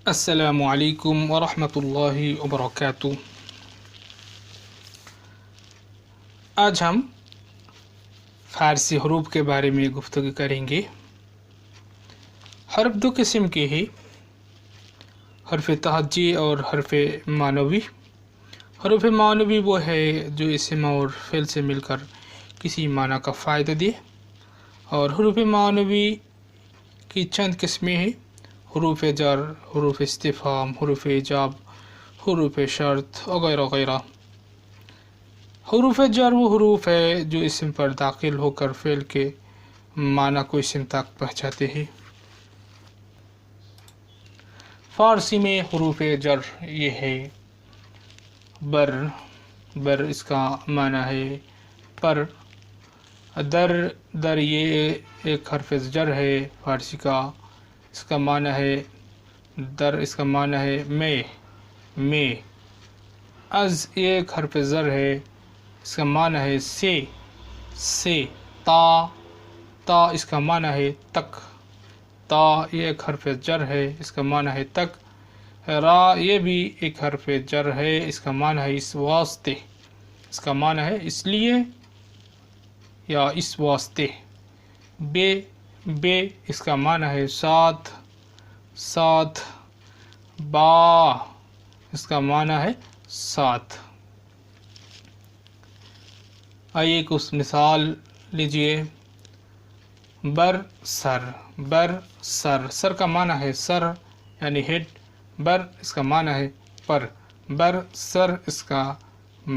السلام علیکم ورحمۃ اللہ وبرکاتہ۔ آج ہم فارسی حروف کے بارے میں گفتگو کریں گے۔ حرف دو قسم کے ہیں، حرف تہجی اور حرف معنوی۔ حروف معنوی وہ ہے جو اسم اور فعل سے مل کر کسی معنی کا فائدہ دے، اور حروف معنوی کی چند قسمیں ہیں: حروف جر، حروف استفہام، حروف ایجاب، حروف شرط وغیرہ وغیرہ۔ حروف جر وہ حروف ہے جو اسم پر داخل ہو کر فعل کے معنی کو اسم تک پہنچاتے ہیں۔ فارسی میں حروف جر یہ ہے: بر، بر اس کا معنی ہے پر۔ در، در یہ ایک حرف جر ہے فارسی کا، اس کا معنی ہے در، اس کا معنی ہے میں۔ از یہ ایک حرف زر ہے، اس کا معنی ہے سے۔ تا، تا اس کا معنی ہے تک، تا یہ ایک حرف جر ہے، اس کا معنی ہے تک۔ را یہ بھی ایک حرف جر ہے، اس کا معنی ہے اس واسطے، اس کا معنی ہے اس لیے یا اس واسطے۔ بے، بے اس کا معنی ہے ساتھ، ساتھ۔ با اس کا معنی ہے ساتھ۔ آئیے کچھ مثال لیجئے۔ بر سر، بر سر، سر کا معنی ہے سر یعنی ہیڈ۔ بر اس کا معنی ہے پر، بر سر اس کا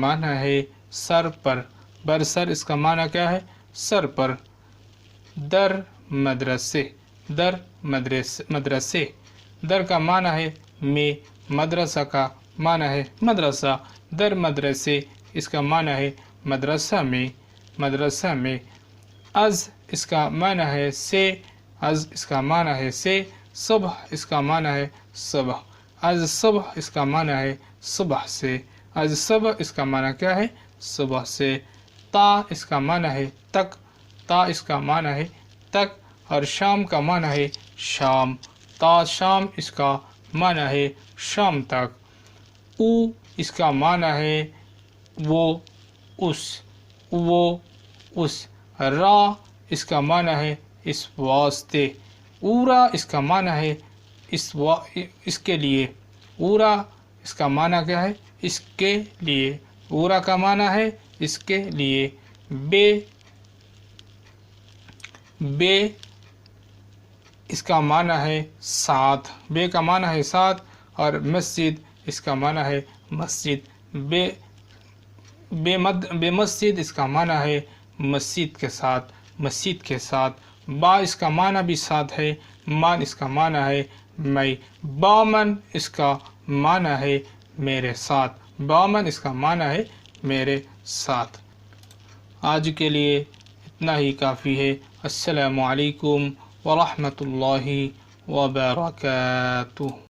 معنی ہے سر پر، بر سر اس کا معنی کیا ہے؟ سر پر۔ در مدرسے، در مدرسے، در کا معنی ہے میں، مدرسہ کا معنی ہے مدرسہ۔ در مدرسے اس کا معنی ہے مدرسہ میں، مدرسہ میں۔ از اس کا معنی ہے سے، از اس کا معنی ہے سے۔ صبح اس کا معنی ہے صبح، از صبح اس کا معنی ہے صبح سے، از صبح اس کا معنی کیا ہے؟ صبح سے۔ تا اس کا معنی ہے تک، تا اس کا معنی ہے تک، اور شام کا معنی ہے شام، تا شام اس کا معنی ہے شام تک۔ او اس کا معنی ہے وہ، اس، وہ، اس۔ را اس کا معنی ہے اس واسطے۔ اورا اس کا معنی ہے اس کے لیے، اورا اس کا معنی کیا ہے؟ اس کے لیے، اورا کا معنی ہے اس کے لیے۔ بے، بے اس کا معنی ہے ساتھ، بے کا معنی ہے ساتھ، اور مسجد اس کا معنی ہے مسجد۔ بے مسجد اس کا معنی ہے مسجد کے ساتھ، مسجد کے ساتھ۔ با اس کا معنی بھی ساتھ ہے، من اس کا معنی ہے میں۔ بامن اس کا معنی ہے میرے ساتھ، بامن اس کا معنی ہے میرے ساتھ۔ آج کے لیے اتنا ہی کافی ہے۔ السلام علیکم ورحمۃ اللہ وبرکاتہ۔